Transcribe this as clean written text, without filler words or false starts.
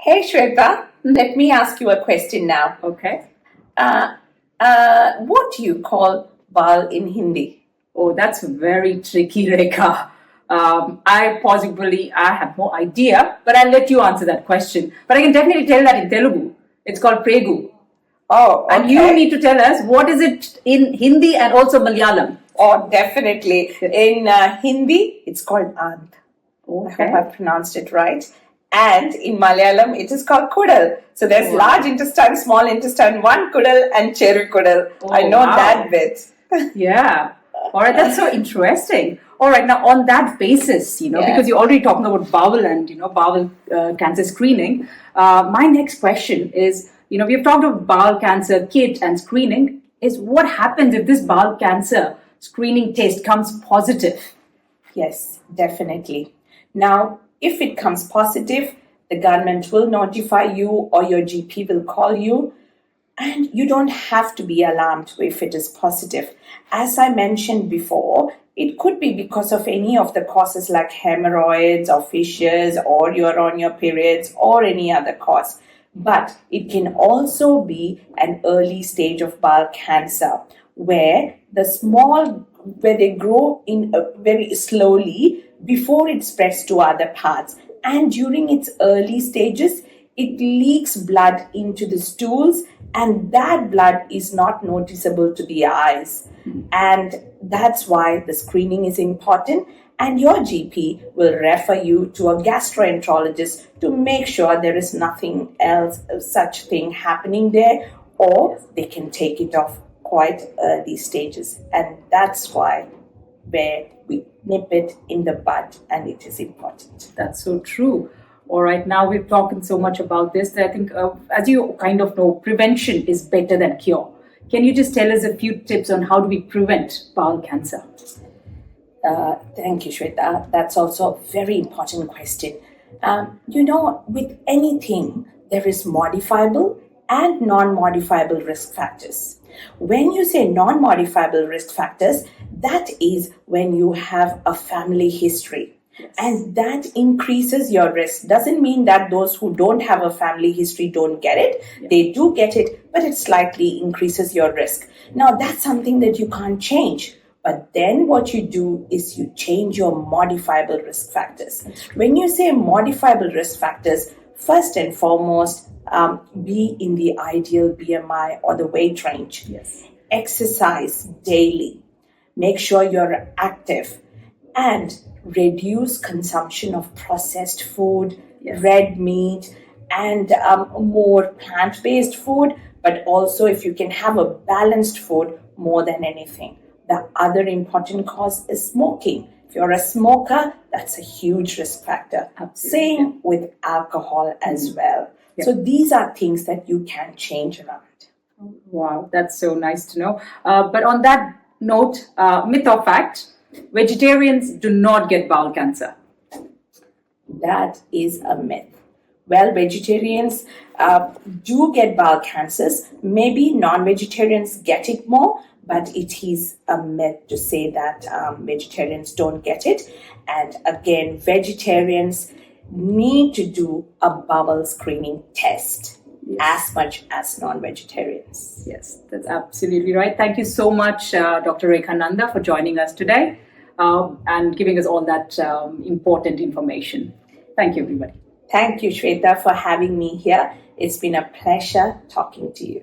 Hey Shweta, let me ask you a question now. Okay. What do you call bowel in Hindi? Oh, that's very tricky, Rekha. I have no idea, but I'll let you answer that question. But I can definitely tell that in Telugu. It's called Pregu. Oh, okay. And you need to tell us what is it in Hindi and also Malayalam. Oh, definitely. In Hindi, it's called Ant. Okay. I hope I pronounced it right. And in Malayalam, it is called Kudal. So there's large intestine, small intestine, one Kudal and Cheru Kudal. Oh, I know wow. that bit. Yeah. All right, that's so interesting. All right, now on that basis, because you're already talking about bowel and, bowel cancer screening, my next question is, we've talked about bowel cancer kit and screening, is what happens if this bowel cancer screening test comes positive? Yes, definitely. Now, if it comes positive, the government will notify you or your GP will call you. And you don't have to be alarmed if it is positive. As I mentioned before, it could be because of any of the causes like hemorrhoids or fissures or you're on your periods or any other cause. But it can also be an early stage of bowel cancer where they grow in very slowly before it spreads to other parts. And during its early stages, it leaks blood into the stools, and that blood is not noticeable to the eyes. And that's why the screening is important. And your GP will refer you to a gastroenterologist to make sure there is nothing else, such thing happening there, or they can take it off quite early stages. And that's why where we nip it in the bud, and it is important. That's so true. All right, now we've talked so much about this that I think, as you kind of know, prevention is better than cure. Can you just tell us a few tips on how do we prevent bowel cancer? Thank you, Shweta. That's also a very important question. With anything, there is modifiable and non-modifiable risk factors. When you say non-modifiable risk factors, that is when you have a family history. Yes. And that increases your risk. Doesn't mean that those who don't have a family history don't get it. Yeah. They do get it, but it slightly increases your risk. Now, that's something that you can't change. But then what you do is you change your modifiable risk factors. When you say modifiable risk factors, first and foremost, be in the ideal BMI or the weight range. Yes. Exercise daily. Make sure you're active. And reduce consumption of processed food, yes, red meat, and more plant-based food. But also, if you can have a balanced food more than anything. The other important cause is smoking. If you're a smoker, that's a huge risk factor. Absolutely. Same with alcohol as well. Yeah. So these are things that you can change around. Wow, that's so nice to know. But on that note, myth or fact, vegetarians do not get bowel cancer. That is a myth. Well, vegetarians do get bowel cancers. Maybe non-vegetarians get it more, but it is a myth to say that vegetarians don't get it. And again, vegetarians need to do a bowel screening test. Yes. As much as non-vegetarians. Yes, that's absolutely right. Thank you so much, Dr. Rekha Nanda, for joining us today and giving us all that important information. Thank you, everybody. Thank you, Shweta, for having me here. It's been a pleasure talking to you.